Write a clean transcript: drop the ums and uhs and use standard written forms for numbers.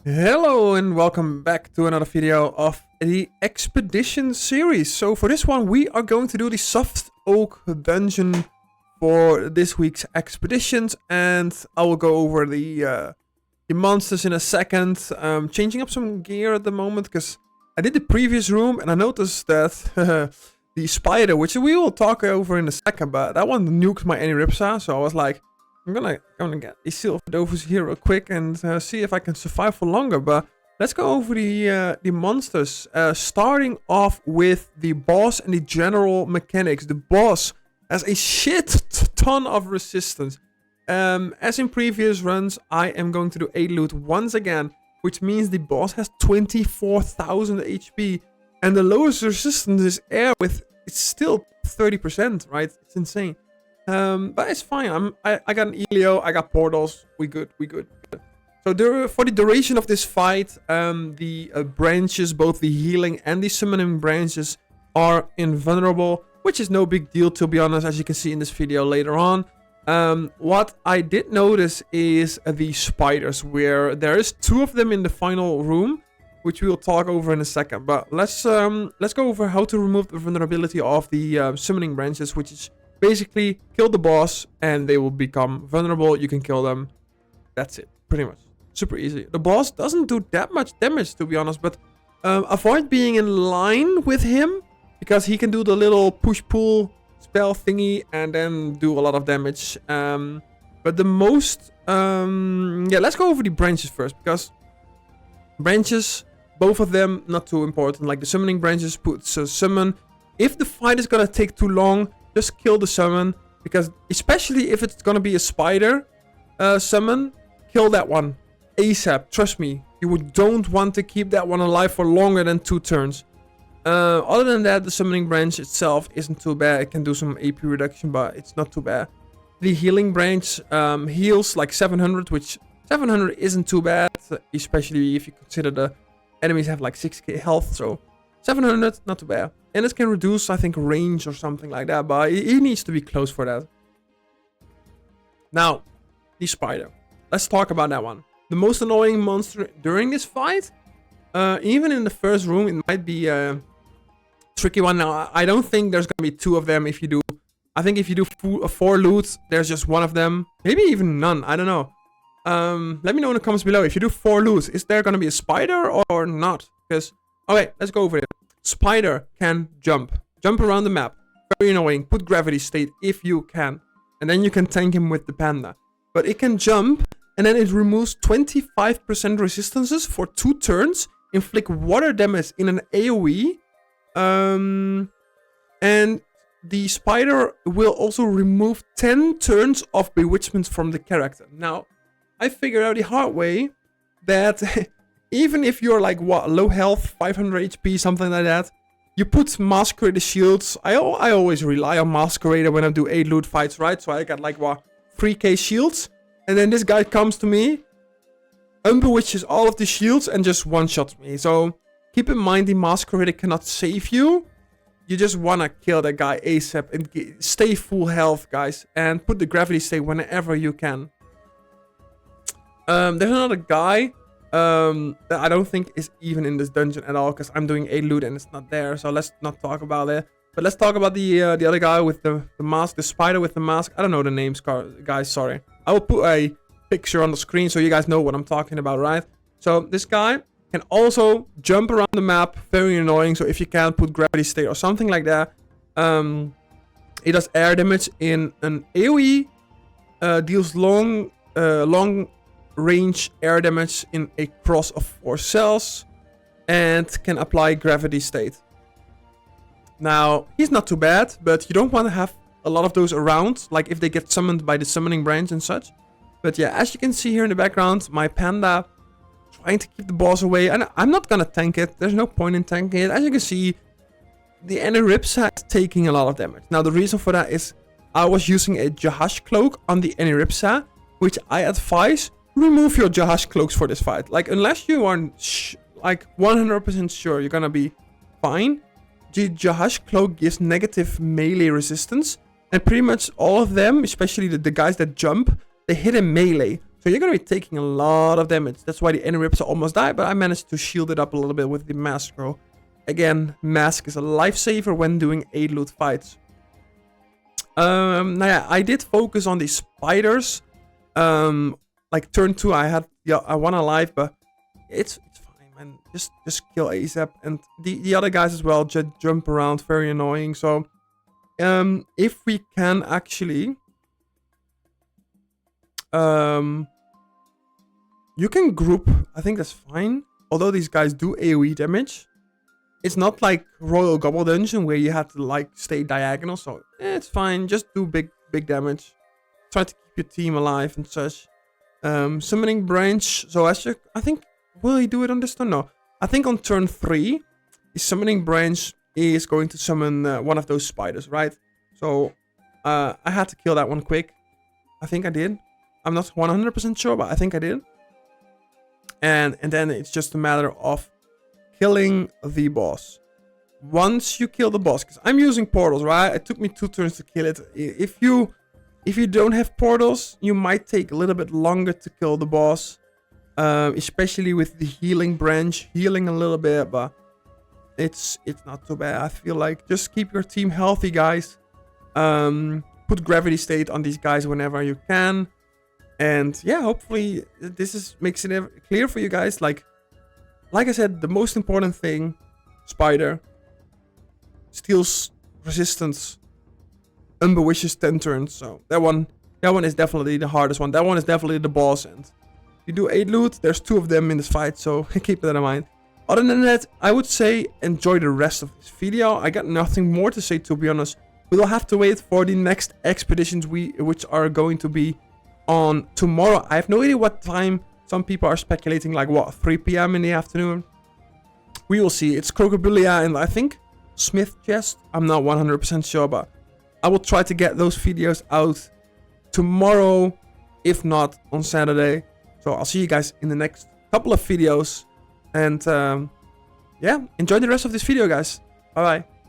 Hello and welcome back to another video of the Expedition series. So for this one we are going to do the Soft Oak Dungeon for this week's expeditions, and I will go over the monsters in a second. Changing up some gear at the moment because I did the previous room and I noticed that the spider, which we will talk over in a second, but that one nuked my Eniripsa, so I was like, I'm gonna get a silver DOFUS here real quick and see if I can survive for longer. But let's go over the monsters, starting off with the boss and the general mechanics. The boss has a shit ton of resistance. As in previous runs, I am going to do 8 loot once again, which means the boss has 24,000 HP, and the lowest resistance is air with it's still 30%, right? It's insane. But it's fine. I got an Elio, I got portals. We good. So for the duration of this fight, the branches, both the healing and the summoning branches, are invulnerable, which is no big deal, to be honest, as you can see in this video later on. What I did notice is the spiders, where there is 2 of them in the final room, which we will talk over in a second. But let's go over how to remove the vulnerability of the summoning branches, which is basically kill the boss and they will become vulnerable. You can kill them. That's it. Pretty much. Super easy. The boss doesn't do that much damage, to be honest, but avoid being in line with him because he can do the little push-pull spell thingy and then do a lot of damage. But the most... yeah, let's go over the branches first, because branches, both of them, not too important. Like the summoning branches puts a summon. If the fight is gonna take too long, just kill the summon, because especially if it's gonna be a spider summon, kill that one ASAP. Trust me, you don't want to keep that one alive for longer than 2 turns. Other than that, the summoning branch itself isn't too bad. It can do some AP reduction, but it's not too bad. The healing branch heals like 700, which 700 isn't too bad, especially if you consider the enemies have like 6k health, so 700, not too bad. And it can reduce, I think, range or something like that, but he needs to be close for that. Now, the spider. Let's talk about that one. The most annoying monster during this fight. Even in the first room, it might be a tricky one. Now, I don't think there's going to be 2 of them if you do... I think if you do 4 loots, there's just 1 of them. Maybe even none, I don't know. Let me know in the comments below. If you do 4 loots, is there going to be a spider or not? Because... okay, let's go over it. Spider can jump around the map. Very annoying. Put gravity state if you can, and then you can tank him with the panda. But it can jump, and then it removes 25% resistances for 2 turns. Inflict water damage in an AoE. And the spider will also remove 10 turns of bewitchment from the character. Now, I figured out the hard way that even if you're like, what, low health, 500 HP, something like that, you put Masquerader shields. I always rely on Masquerader when I do 8 loot fights, right? So I got like, what, 3k shields. And then this guy comes to me, unbewitches all of the shields and just one-shots me. So keep in mind the Masquerader cannot save you. You just want to kill that guy ASAP and stay full health, guys. And put the gravity state whenever you can. There's another guy that I don't think is even in this dungeon at all, because I'm doing 8 loot and it's not there, so let's not talk about it. But let's talk about the other guy with the mask, the spider with the mask. I don't know the names, guys, sorry. I will put a picture on the screen so you guys know what I'm talking about, right? So this guy can also jump around the map, very annoying. So if you can, put gravity state or something like that. It does air damage in an AoE, deals long range air damage in a cross of 4 cells, and can apply gravity state. Now, he's not too bad, but you don't want to have a lot of those around, like if they get summoned by the summoning branch and such. But yeah, as you can see here in the background, my panda trying to keep the boss away, and I'm not gonna tank it. There's no point in tanking it. As you can see, the Eniripsa is taking a lot of damage. Now, the reason for that is I was using a Jahash cloak on the Eniripsa, which I advise remove your Jahash cloaks for this fight. Like, unless you are like 100% sure you're gonna be fine, the Jahash cloak gives negative melee resistance, and pretty much all of them, especially the guys that jump, they hit in melee. So you're going to be taking a lot of damage. That's why the enemy Ripsa almost died, but I managed to shield it up a little bit with the Mask Scroll. Again, Mask is a lifesaver when doing 8 loot fights. Now yeah, I did focus on the spiders. Like turn 2, I had I won alive, but it's fine, man. Just kill ASAP, and the other guys as well just jump around, very annoying. So if we can actually you can group, I think that's fine. Although these guys do AoE damage, it's not like Royal Gobble Dungeon where you have to like stay diagonal. So it's fine. Just do big damage. Try to keep your team alive and such. Summoning branch. So I think, will he do it on this turn? No. I think on turn 3, his summoning branch is going to summon one of those spiders, right? So I had to kill that one quick. I think I did. I'm not 100% sure, but I think I did. And then it's just a matter of killing the boss. Once you kill the boss, because I'm using portals, right? It took me 2 turns to kill it. If you don't have portals, you might take a little bit longer to kill the boss. Especially with the healing branch, healing a little bit, but it's not too bad. I feel like just keep your team healthy, guys. Put gravity state on these guys whenever you can. And yeah, hopefully this makes it clear for you guys. Like I said, the most important thing, Spider, steals resistance, unbewitches 10 turns. So that one is definitely the hardest one. That one is definitely the boss. And if you do 8 loot, there's 2 of them in this fight. So keep that in mind. Other than that, I would say enjoy the rest of this video. I got nothing more to say, to be honest. We'll have to wait for the next expeditions which are going to be on tomorrow. I have no idea what time. Some people are speculating like what, 3 p.m. in the afternoon. We will see. It's Crocabilia and I think Smith Chest. I'm not 100% sure, but I will try to get those videos out tomorrow, if not on Saturday. So I'll see you guys in the next couple of videos. And yeah, enjoy the rest of this video, guys. Bye bye.